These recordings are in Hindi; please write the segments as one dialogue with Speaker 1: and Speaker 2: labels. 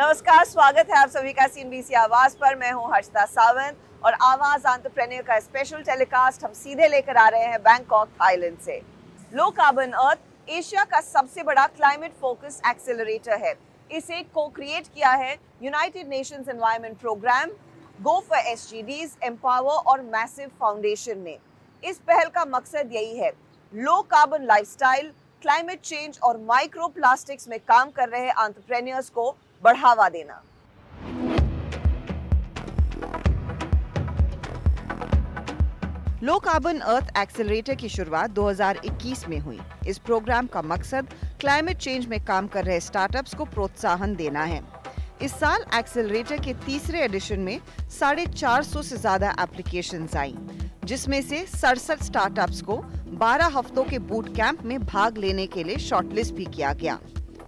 Speaker 1: नमस्कार, स्वागत है आप सभी का सीएनबीसी आवाज पर। मैं हूं हर्षिता सावंत और आवाज एंटरप्रेन्योर का स्पेशल टेलीकास्ट हम सीधे लेकर आ रहे हैं बैंकॉक, थाईलैंड से। लो कार्बन अर्थ एशिया का सबसे बड़ा क्लाइमेट फोकस एक्सेलरेटर है। इसे को क्रिएट किया है United Nations Environment Programme, go for SDGs, empower और मैसिव फाउंडेशन ने। इस पहल का मकसद यही है, low carbon lifestyle, climate change और माइक्रो प्लास्टिक्स में काम कर रहे एंटरप्रेन्योर्स को बढ़ावा देना। लो कार्बन अर्थ एक्सेलरेटर की शुरुआत 2021 में हुई। इस प्रोग्राम का मकसद क्लाइमेट चेंज में काम कर रहे स्टार्टअप्स को प्रोत्साहन देना है। इस साल एक्सेलरेटर के तीसरे एडिशन में 450 से ज्यादा एप्लीकेशंस आई, जिसमें से 67 स्टार्टअप्स को 12 हफ्तों के बूट कैंप में भाग लेने के लिए शॉर्टलिस्ट भी किया गया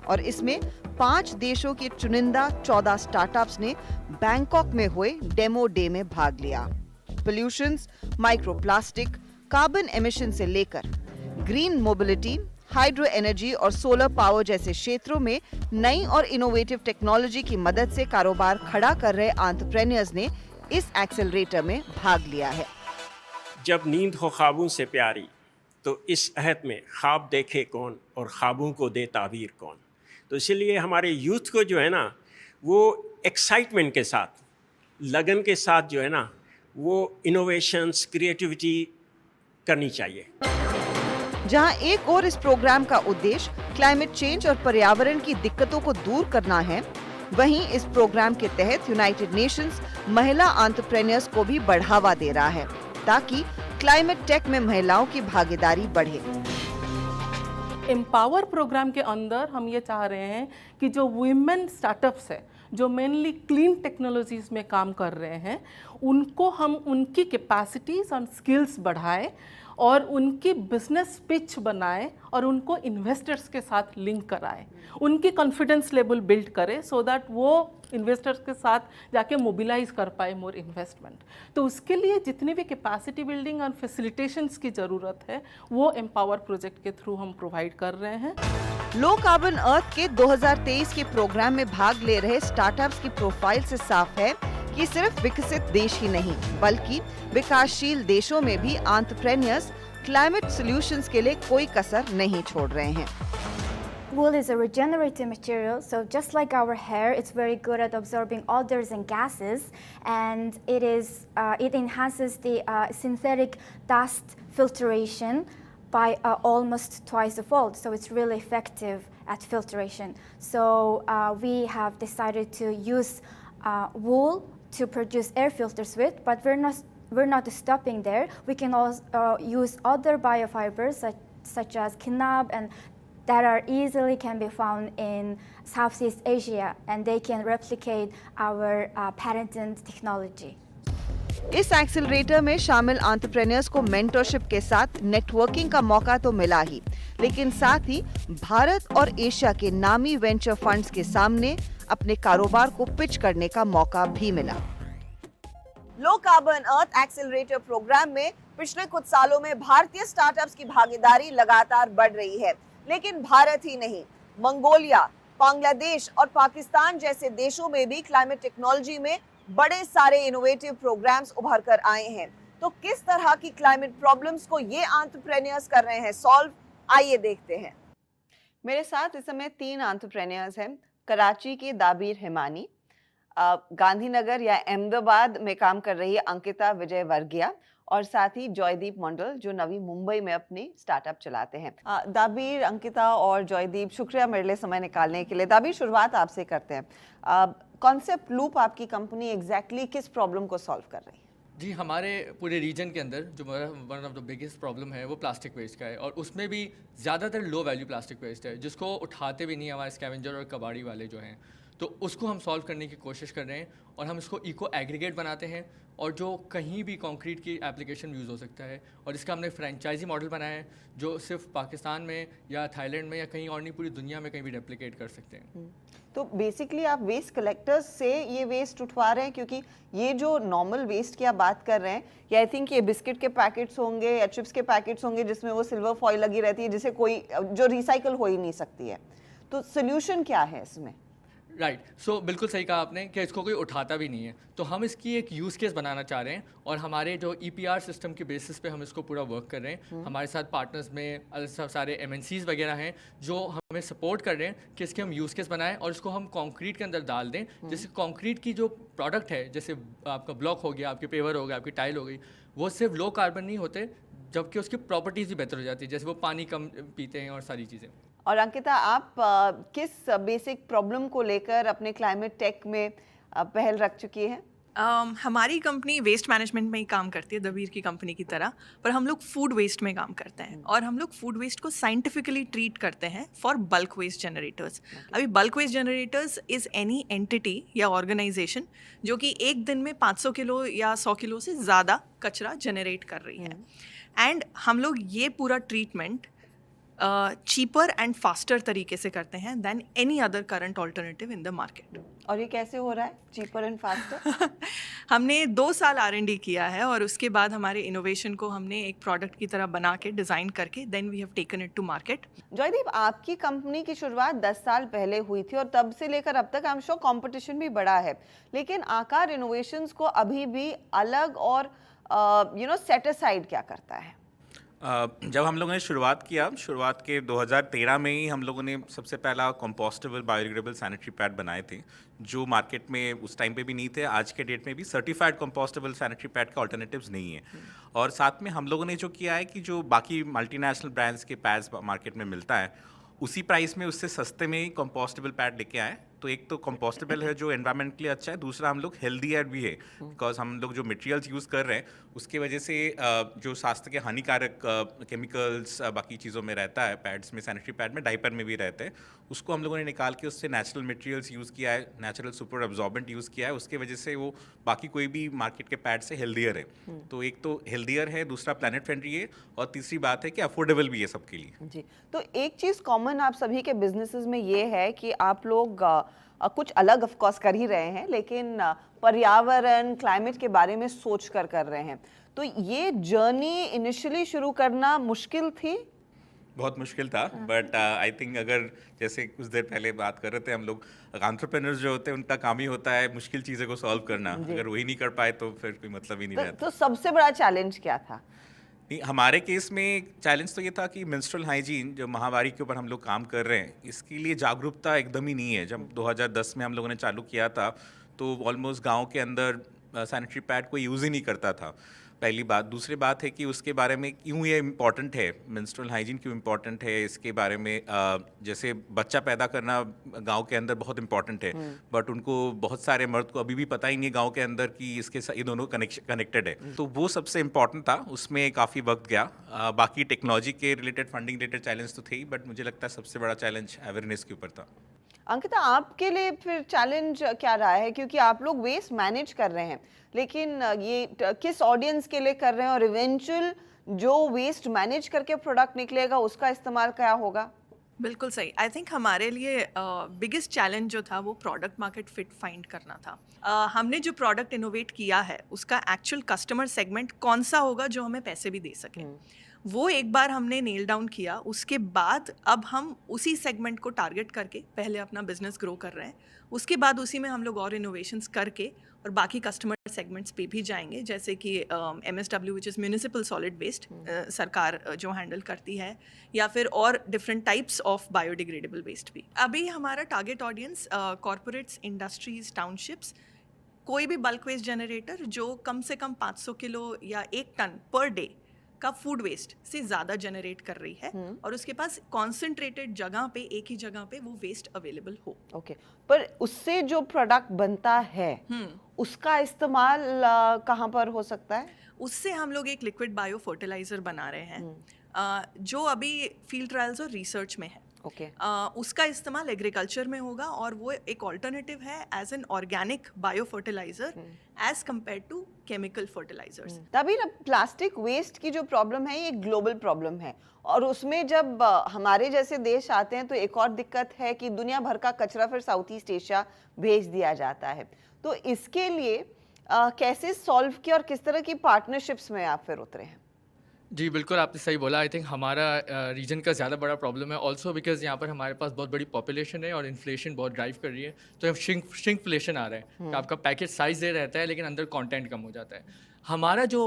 Speaker 1: और इसमें 5 देशों के चुनिंदा 14 स्टार्टअप्स ने बैंकॉक में हुए डेमो डे में भाग लिया। पोल्यूशंस, माइक्रोप्लास्टिक, कार्बन एमिशन से लेकर ग्रीन मोबिलिटी, हाइड्रो एनर्जी और सोलर पावर जैसे क्षेत्रों में नई और इनोवेटिव टेक्नोलॉजी की मदद से कारोबार खड़ा कर रहे एंटरप्रेन्योर्स ने इस एक्सेलरेटर में भाग लिया है।
Speaker 2: जब नींद हो ख्वाबों से प्यारी, तो इस अहद में ख्वाब देखे कौन और ख्वाबों को दे ताबीर कौन। तो इसीलिए हमारे यूथ को जो है ना, वो एक्साइटमेंट के साथ, लगन के साथ जो है ना, वो इनोवेशंस, क्रिएटिविटी करनी चाहिए।
Speaker 1: जहां एक और इस प्रोग्राम का उद्देश्य क्लाइमेट चेंज और पर्यावरण की दिक्कतों को दूर करना है, वहीं इस प्रोग्राम के तहत यूनाइटेड नेशंस महिला एंटरप्रेन्योर्स को भी बढ़ावा दे रहा है ताकि क्लाइमेट टेक में महिलाओं की भागीदारी बढ़े।
Speaker 3: एम्पावर प्रोग्राम के अंदर हम ये चाह रहे हैं कि जो वुमेन स्टार्टअप्स है, जो मेनली क्लीन टेक्नोलॉजीज में काम कर रहे हैं, उनको हम उनकी कैपेसिटीज़ और स्किल्स बढ़ाएं और उनकी बिजनेस पिच बनाएं और उनको इन्वेस्टर्स के साथ लिंक कराएं, उनकी कॉन्फिडेंस लेवल बिल्ड करें सो दैट वो इन्वेस्टर्स के साथ जाके मोबिलाइज कर पाए मोर इन्वेस्टमेंट। तो उसके लिए जितनी भी कैपेसिटी बिल्डिंग और फैसिलिटेशंस की ज़रूरत है, वो एम्पावर प्रोजेक्ट के थ्रू हम प्रोवाइड कर रहे हैं।
Speaker 1: लो कार्बन अर्थ के 2023 के प्रोग्राम में भाग ले रहे स्टार्टअप्स की प्रोफाइल से साफ है कि सिर्फ विकसित देश ही नहीं, बल्कि विकासशील देशों में भी एंटरप्रेन्योर्स क्लाइमेट सॉल्यूशंस के लिए कोई कसर नहीं छोड़ रहे हैं।
Speaker 4: Wool is a regenerative material, so just like our hair, it's very good at absorbing odors and gases, and it enhances the synthetic dust filtration by almost twice the fold. So it's really effective at filtration. So we have decided to use wool to produce air filters with, but we're not stopping there. We can also use other biofibers such as kinab and that are easily can be found in Southeast Asia, and they can replicate our patented technology.
Speaker 1: इस एक्सेलरेटर में शामिल एंटरप्रेन्योर्स को मेंटरशिप के साथ नेटवर्किंग का मौका तो मिला ही, लेकिन साथ ही भारत और एशिया के नामी वेंचर फंड्स के सामने अपने कारोबार को पिच करने का मौका भी मिला। लो कार्बन अर्थ एक्सेलरेटर प्रोग्राम में पिछले कुछ सालों में भारतीय स्टार्टअप्स की भागीदारी लगातार बढ़ रही है, लेकिन भारत ही नहीं, मंगोलिया, बांग्लादेश और पाकिस्तान जैसे देशों में भी क्लाइमेट टेक्नोलॉजी में बड़े सारे इनोवेटिव प्रोग्राम्स उभर कर आए हैं। तो किस तरह की क्लाइमेट प्रॉब्लम्स को ये एंटरप्रेन्योर्स कर रहे हैं सॉल्व, आइए देखते हैं। मेरे साथ इस समय 3 एंटरप्रेन्योर्स हैं। कराची की दाबीर हिमानी, गांधीनगर या अहमदाबाद में काम कर रही है अंकिता विजय वर्गिया और साथ ही जॉयदीप मंडल जो नवी मुंबई में अपनी स्टार्टअप चलाते हैं। दाबीर, अंकिता और जॉयदीप, शुक्रिया मेरे लिए समय निकालने के लिए। दाबीर, शुरुआत आपसे करते हैं। कॉन्सेप्ट लूप आपकी कंपनी एग्जैक्टली किस प्रॉब्लम को सॉल्व कर रही है?
Speaker 5: जी, हमारे पूरे रीजन के अंदर जो one of the biggest problem है वो प्लास्टिक वेस्ट का है, और उसमें भी ज़्यादातर लो वैल्यू प्लास्टिक वेस्ट है जिसको उठाते भी नहीं हमारे स्कैवेंजर और कबाड़ी वाले जो हैं। तो उसको हम सॉल्व करने की कोशिश कर रहे हैं और हम इसको इको एग्रीगेट बनाते हैं और जो कहीं भी कंक्रीट की एप्लीकेशन यूज़ हो सकता है, और इसका हमने फ्रेंचाइजी मॉडल बनाया है जो सिर्फ पाकिस्तान में या थाईलैंड में या कहीं और नहीं, पूरी दुनिया में कहीं भी रेप्लिकेट कर सकते हैं।
Speaker 1: तो बेसिकली आप वेस्ट कलेक्टर्स से ये वेस्ट उठवा रहे हैं, क्योंकि ये जो नॉर्मल वेस्ट की आप बात कर रहे हैं, या आई थिंक ये बिस्किट के पैकेट्स होंगे या चिप्स के पैकेट्स होंगे जिसमें वो सिल्वर फॉइल लगी रहती है जिसे कोई जो रिसाइकल हो ही नहीं सकती है। तो सोल्यूशन क्या है इसमें?
Speaker 5: राइट सो बिल्कुल सही कहा आपने कि इसको कोई उठाता भी नहीं है, तो हम इसकी एक यूज़ केस बनाना चाह रहे हैं और हमारे जो EPR सिस्टम के बेसिस पे हम इसको पूरा वर्क कर रहे हैं। हमारे साथ पार्टनर्स में सारे MNCs वगैरह हैं जो हमें सपोर्ट कर रहे हैं कि इसके हम यूज़ केस बनाएं और इसको हम कंक्रीट के अंदर डाल दें। जैसे कंक्रीट की जो प्रोडक्ट है, जैसे आपका ब्लॉक हो गया, आपके पेवर हो गया, आपकी टाइल हो गई, वो सिर्फ लो कार्बन नहीं होते जबकि उसकी प्रॉपर्टीज़ भी बेहतर हो जाती है, जैसे वो पानी कम पीते हैं और सारी चीज़ें।
Speaker 1: और अंकिता, आप किस बेसिक प्रॉब्लम को लेकर अपने क्लाइमेट टेक में पहल रख चुकी हैं?
Speaker 6: हमारी कंपनी वेस्ट मैनेजमेंट में ही काम करती है, दबीर की कंपनी की तरह, पर हम लोग फूड वेस्ट में काम करते हैं और हम लोग फूड वेस्ट को साइंटिफिकली ट्रीट करते हैं फॉर बल्क वेस्ट जनरेटर्स। अभी bulk waste generators is any entity या ऑर्गेनाइजेशन जो कि एक दिन में 500 किलो या 100 किलो से ज़्यादा कचरा जनरेट कर रही है, एंड हम लोग ये पूरा ट्रीटमेंट चीपर एंड फास्टर तरीके से करते हैं then any other current alternative in the market.
Speaker 1: और ये कैसे हो रहा है, चीपर एंड फास्टर?
Speaker 6: हमने 2 साल R&D किया है और उसके बाद हमारे इनोवेशन को हमने एक प्रोडक्ट की तरह बना के डिज़ाइन करके then we have taken it to market.
Speaker 1: Joydeep, आपकी कंपनी की शुरुआत 10 साल पहले हुई थी और तब से लेकर अब तक आई एम श्योर कंपटीशन भी बढ़ा है, लेकिन आकार इनोवेशंस को अभी भी अलग और सेट असाइड क्या करता है?
Speaker 7: जब हम लोगों ने शुरुआत के 2013 में ही हम लोगों ने सबसे पहला कंपोस्टेबल बायोडिग्रेडेबल सैनिटरी पैड बनाए थे, जो मार्केट में उस टाइम पे भी नहीं थे। आज के डेट में भी सर्टिफाइड कंपोस्टेबल सैनिटरी पैड का अल्टरनेटिव्स नहीं है। और साथ में हम लोगों ने जो किया है कि जो बाकी मल्टीनेशनल ब्रांड्स के पैड्स मार्केट में मिलता है, उसी प्राइस में उससे सस्ते में ही कंपोस्टेबल पैड लेके आए। तो एक तो कंपोस्टेबल है जो एनवायरनमेंट के लिए अच्छा है, दूसरा हम लोग हेल्दियर भी है बिकॉज हम लोग जो मटेरियल्स यूज़ कर रहे हैं उसके वजह से जो स्वास्थ्य के हानिकारक केमिकल्स बाकी चीज़ों में रहता है, पैड्स में, सैनिटरी पैड में, डाइपर में भी रहते हैं, उसको हम लोगों ने निकाल के उससे नेचुरल मटेरियल्स यूज़ किया है, नेचुरल सुपर एब्जॉर्बेंट यूज़ किया है। उसके वजह से वो बाकी कोई भी मार्केट के पैड से हेल्दियर है। तो एक तो हेल्दियर है, दूसरा प्लैनेट फ्रेंडली है, और तीसरी बात है कि अफोर्डेबल भी है सबके लिए।
Speaker 1: जी, तो एक चीज़ कॉमन आप सभी के बिजनेसेस में ये है कि आप लोग कुछ अलग ऑफ कोर्स कर ही रहे हैं, लेकिन पर्यावरण, क्लाइमेट के बारे में सोच कर रहे हैं। तो ये जर्नी इनिशियली शुरू करना मुश्किल थी?
Speaker 7: बहुत मुश्किल था, बट आई थिंक अगर जैसे कुछ देर पहले बात कर रहे थे हम लोग, एंटरप्रेन्योर्स जो होते हैं उनका काम ही होता है मुश्किल चीज़ों को सॉल्व करना। अगर वही नहीं कर पाए तो फिर कोई मतलब ही नहीं रहता।
Speaker 1: तो सबसे बड़ा चैलेंज क्या था?
Speaker 7: नहीं, हमारे केस में चैलेंज तो ये था कि मेंस्ट्रुअल हाइजीन जो महावारी के ऊपर हम लोग काम कर रहे हैं, इसके लिए जागरूकता एकदम ही नहीं है। जब 2010 में हम लोगों ने चालू किया था तो ऑलमोस्ट गांव के अंदर सैनिटरी पैड कोई यूज़ ही नहीं करता था, पहली बात। दूसरी बात है कि उसके बारे में क्यों ये इम्पॉर्टेंट है, मेंस्ट्रुअल हाइजीन क्यों इम्पॉर्टेंट है, इसके बारे में जैसे बच्चा पैदा करना गांव के अंदर बहुत इम्पॉर्टेंट है, बट उनको बहुत सारे मर्द को अभी भी पता ही नहीं है गांव के अंदर कि इसके ये दोनों कनेक्टेड है। तो वो सबसे इम्पॉर्टेंट था, उसमें काफ़ी वक्त गया। बाकी टेक्नोलॉजी के रिलेटेड, फंडिंग रिलेटेड चैलेंज तो थे ही, बट मुझे लगता है सबसे बड़ा चैलेंज अवेयरनेस के ऊपर था।
Speaker 1: अंकिता, आपके लिए फिर चैलेंज क्या रहा है, क्योंकि आप लोग वेस्ट मैनेज कर रहे हैं, लेकिन ये किस ऑडियंस के लिए कर रहे हैं और इवेंचुअल जो वेस्ट मैनेज करके प्रोडक्ट निकलेगा उसका इस्तेमाल क्या होगा?
Speaker 6: बिल्कुल सही। आई थिंक हमारे लिए बिगेस्ट चैलेंज जो था वो प्रोडक्ट मार्केट फिट फाइंड करना था। हमने जो प्रोडक्ट इनोवेट किया है उसका एक्चुअल कस्टमर सेगमेंट कौन सा होगा जो हमें पैसे भी दे सके, वो एक बार हमने नेल डाउन किया। उसके बाद अब हम उसी सेगमेंट को टारगेट करके पहले अपना बिजनेस ग्रो कर रहे हैं, उसके बाद उसी में हम लोग और इनोवेशंस करके और बाकी कस्टमर सेगमेंट्स पे भी जाएंगे, जैसे कि MSW which is municipal solid waste, सरकार जो हैंडल करती है, या फिर और different types of biodegradable waste भी। अभी हमारा target audience corporates, industries, townships, कोई भी बल्क वेस्ट जनरेटर जो कम से कम 500 किलो या 1 टन पर डे का फूड वेस्ट से ज़्यादा जनरेट कर रही है और उसके पास कॉन्सेंट्रेटेड जगह पे, एक ही जगह पे वो वेस्ट अवेलेबल हो।
Speaker 1: ओके, पर उससे जो प्रोडक्ट बनता है उसका इस्तेमाल कहाँ पर हो सकता है?
Speaker 6: उससे हम लोग एक लिक्विड बायो फर्टिलाइजर बना रहे हैं जो अभी फील्ड ट्रायल्स और रिसर्च में है।
Speaker 1: ओके,
Speaker 6: उसका इस्तेमाल एग्रीकल्चर में होगा और वो एक ऑल्टरनेटिव है as an organic bio fertilizer as compare to chemical fertilizers.
Speaker 1: तभी ना प्लास्टिक वेस्ट की जो प्रॉब्लम है ये ग्लोबल प्रॉब्लम है, और उसमें जब हमारे जैसे देश आते हैं तो एक और दिक्कत है कि दुनिया भर का कचरा फिर साउथ ईस्ट एशिया भेज दिया जाता है। तो इसके लिए कैसे सॉल्व किया और किस तरह की पार्टनरशिप्स में आप फिर उतरे हैं?
Speaker 5: जी बिल्कुल, आपने सही बोला। आई थिंक हमारा रीजन का ज़्यादा बड़ा प्रॉब्लम है ऑल्सो बिकॉज यहाँ पर हमारे पास बहुत बड़ी पॉपुलेशन है और इन्फ्लेशन बहुत ड्राइव कर रही है, तो श्रिंकफ्लेशन आ रहा है कि आपका पैकेज साइज दे रहता है लेकिन अंदर कंटेंट कम हो जाता है। हमारा जो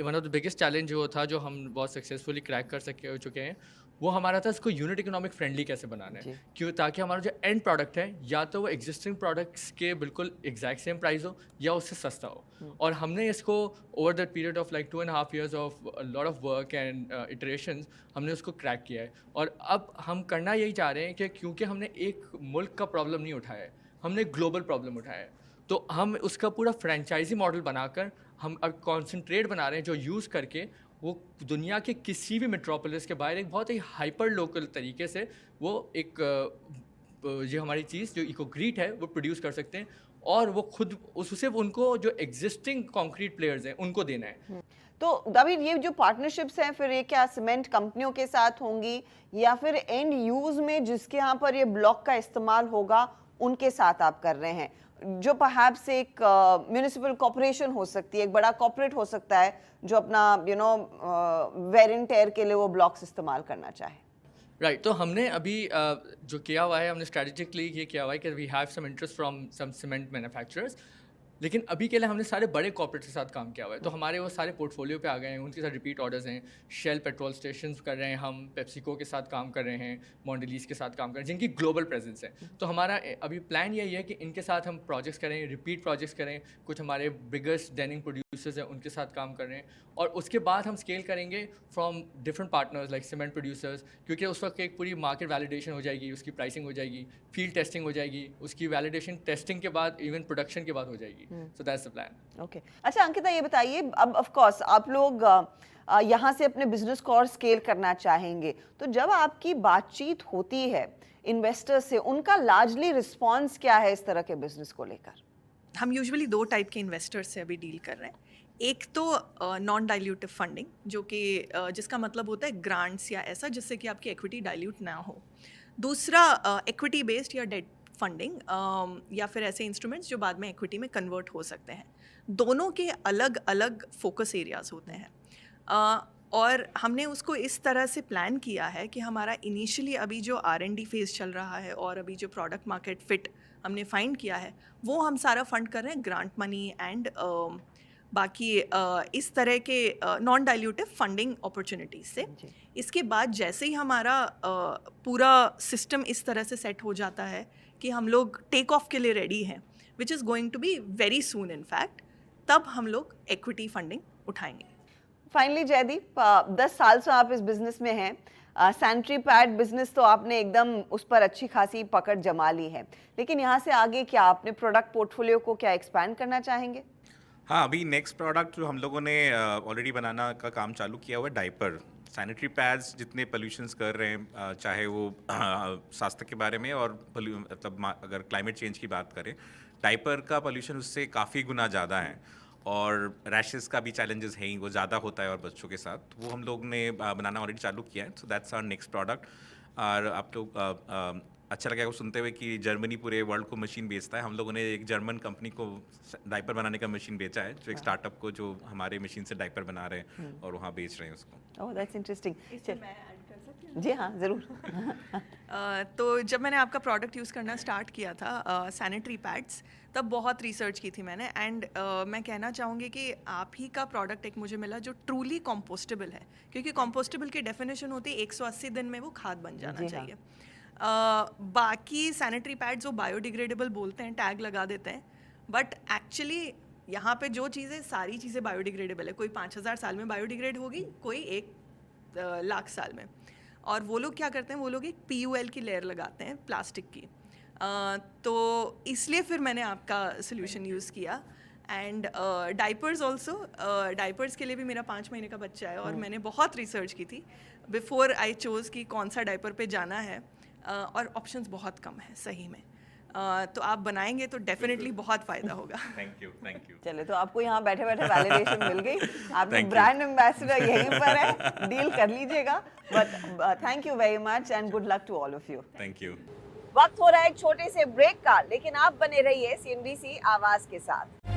Speaker 5: one of the biggest challenge वो था जो हम बहुत सक्सेसफुली क्रैक कर चुके हैं, वो हमारा था इसको यूनिट इकोनॉमिक फ्रेंडली कैसे बनाना है, क्यों ताकि हमारा जो एंड प्रोडक्ट है या तो वो एग्जिस्टिंग प्रोडक्ट्स के बिल्कुल एग्जैक्ट सेम प्राइस हो या उससे सस्ता हो। और हमने इसको over that period of like 2.5 years of lot of work and iterations हमने उसको क्रैक किया है। और अब हम करना यही चाह रहे हैं कि क्योंकि हमने एक मुल्क का प्रॉब्लम नहीं उठाया है, हमने ग्लोबल प्रॉब्लम उठाया है, तो हम उसका पूरा फ्रेंचाइजी मॉडल बनाकर हम अब कॉन्सेंट्रेट बना रहे हैं जो यूज़ करके वो दुनिया के किसी भी मेट्रोपोलिस के बाहर एक बहुत ही हाइपर लोकल तरीके से वो एक ये हमारी चीज़ जो इकोग्रीट है वो प्रोड्यूस कर सकते हैं और वो खुद उससे उनको जो एग्जिस्टिंग कॉन्क्रीट प्लेयर्स हैं उनको देना है।
Speaker 1: तो दावीद, ये जो पार्टनरशिप्स हैं फिर ये क्या सीमेंट कंपनियों के साथ होंगी या फिर एंड यूज में जिसके यहाँ पर ये ब्लॉक का इस्तेमाल होगा उनके साथ आप कर रहे हैं, जो परहैप्स एक म्यूनिसिपल कॉर्पोरेशन हो सकती है, एक बड़ा कॉर्पोरेट हो सकता है जो अपना वेयर एंड टेयर के लिए वो ब्लॉक्स इस्तेमाल करना चाहे?
Speaker 5: राइट, तो हमने अभी जो किया हुआ है, हमने स्ट्रेटेजिकली ये किया हुआ है कि we have some interest from some cement manufacturers, लेकिन अभी के लिए हमने सारे बड़े कॉर्पोरेट के साथ काम किया हुआ है, तो हमारे वो सारे पोर्टफोलियो पे आ गए हैं, उनके साथ रिपीट ऑर्डर्स हैं। शेल पेट्रोल स्टेशंस कर रहे हैं हम, पेप्सिको के साथ काम कर रहे हैं, मॉन्डेलीज के साथ काम कर रहे हैं जिनकी ग्लोबल प्रेजेंस है। तो हमारा अभी प्लान यही है कि इनके साथ हम प्रोजेक्ट्स करें, रिपीट प्रोजेक्ट्स करें, कुछ हमारे बिगेस्ट डेनिंग प्रोड्यूसर्स हैं उनके साथ काम कर रहे हैं, और उसके बाद हम स्केल करेंगे from different partners like cement producers, क्योंकि उस वक्त एक पूरी मार्केट वैलिडेशन हो जाएगी, उसकी प्राइसिंग हो जाएगी, फील्ड टेस्टिंग हो जाएगी, उसकी वैलिडेशन टेस्टिंग के बाद इवन प्रोडक्शन के बाद हो जाएगी। So that's the plan.
Speaker 1: Okay, अच्छा अंकिता, ये बताइए, अब ऑफ कोर्स आप लोग यहाँ से अपने बिजनेस को और स्केल करना चाहेंगे, तो जब आपकी बातचीत होती है इन्वेस्टर्स से, उनका लार्जली रिस्पॉन्स क्या है इस तरह के बिजनेस को लेकर?
Speaker 6: हम यूजुअली 2 टाइप के इन्वेस्टर्स से अभी डील कर रहे हैं। एक तो नॉन डाइल्यूटिव फंडिंग, जो कि जिसका मतलब होता है ग्रांट्स या ऐसा जिससे कि आपकी इक्विटी डाइल्यूट ना हो। दूसरा इक्विटी बेस्ड या डेट फंडिंग, या फिर ऐसे इंस्ट्रूमेंट्स जो बाद में इक्विटी में कन्वर्ट हो सकते हैं। दोनों के अलग अलग फोकस एरियाज होते हैं, और हमने उसको इस तरह से प्लान किया है कि हमारा इनिशियली अभी जो R&D फेज़ चल रहा है और अभी जो प्रोडक्ट मार्केट फिट हमने फाइंड किया है वो हम सारा फंड कर रहे हैं ग्रांट मनी एंड बाकी इस तरह के नॉन डाइल्यूटिव फंडिंग अपॉर्चुनिटीज से। इसके बाद जैसे ही हमारा पूरा सिस्टम इस तरह से सेट हो जाता है कि हम लोग टेक ऑफ के लिए रेडी हैं, which is going to be very soon in fact, तब हम लोग इक्विटी फंडिंग उठाएंगे।
Speaker 1: फाइनली जयदीप, 10 साल से आप इस बिजनेस में हैं, सैनिटरी पैड बिजनेस तो आपने एकदम उस पर अच्छी खासी पकड़ जमा ली है, लेकिन यहाँ से आगे क्या अपने प्रोडक्ट पोर्टफोलियो को क्या एक्सपैंड करना चाहेंगे?
Speaker 7: हाँ, अभी नेक्स्ट प्रोडक्ट जो हम लोगों ने ऑलरेडी बनाना का काम चालू किया हुआ है, डायपर। सैनिटरी पैड्स जितने पोल्यूशंस कर रहे हैं, चाहे वो स्वास्थ्य के बारे में और मतलब अगर क्लाइमेट चेंज की बात करें, डायपर का पोल्यूशन उससे काफ़ी गुना ज़्यादा है, और रैशेस का भी चैलेंजेस है ही, वो ज़्यादा होता है और बच्चों के साथ, वो हम लोग ने बनाना ऑलरेडी चालू किया है। So that's our next product. और आप लोग अच्छा लगा को सुनते हुए कि जर्मनी पूरे वर्ल्ड को मशीन बेचता है। हम लोगों ने एक जर्मन कंपनी को डायपर बनाने का मशीन बेचा है, जो एक स्टार्टअप को जो हमारे मशीन से डायपर बना रहे हैं और वहाँ बेच रहे हैं उसको।
Speaker 1: ओह, दैट्स इंटरेस्टिंग।
Speaker 6: मैं ऐड कर सकती हूँ?
Speaker 1: जी हाँ, ज़रूर।
Speaker 6: तो जब मैंने आपका प्रोडक्ट यूज़ करना स्टार्ट किया था, सैनिटरी पैड्स, तब बहुत रिसर्च की थी मैंने, एंड मैं कहना चाहूँगी कि आप ही का प्रोडक्ट एक मुझे मिला जो ट्रूली कंपोस्टेबल है, क्योंकि कंपोस्टेबल की डेफिनेशन होती है 180 दिन में वो खाद बन जाना चाहिए। बाकी सैनिटरी पैड्स वो बायोडिग्रेडेबल बोलते हैं, टैग लगा देते हैं, बट एक्चुअली यहाँ पे जो चीज़ें, सारी चीज़ें बायोडिग्रेडेबल है। कोई 5000 साल में बायोडिग्रेड होगी, कोई 1 लाख साल में। और वो लोग क्या करते हैं, वो लोग एक PUL की लेयर लगाते हैं प्लास्टिक की। तो इसलिए फिर मैंने आपका सोल्यूशन यूज़ किया। एंड डाइपर्स ऑल्सो, डाइपर्स के लिए भी मेरा 5 महीने का बच्चा है, और मैंने बहुत रिसर्च की थी बिफोर आई चोज़ कि कौन सा डाइपर पे जाना है, और ऑप्शंस बहुत कम है सही में। तो आप बनाएंगे तो डेफिनेटली बहुत फ़ायदा होगा।
Speaker 7: Thank you.
Speaker 1: चले, तो आपको यहाँ बैठे बैठे वैलिडेशन मिल गई, आपने ब्रांड एम्बेसडर यहीं पर है, डील कर लीजिएगा। But thank you very much and good luck to all of you.
Speaker 7: Thank you.
Speaker 1: वक्त हो रहा है एक छोटे से ब्रेक का, लेकिन आप बने रहिए CNBC आवाज के साथ।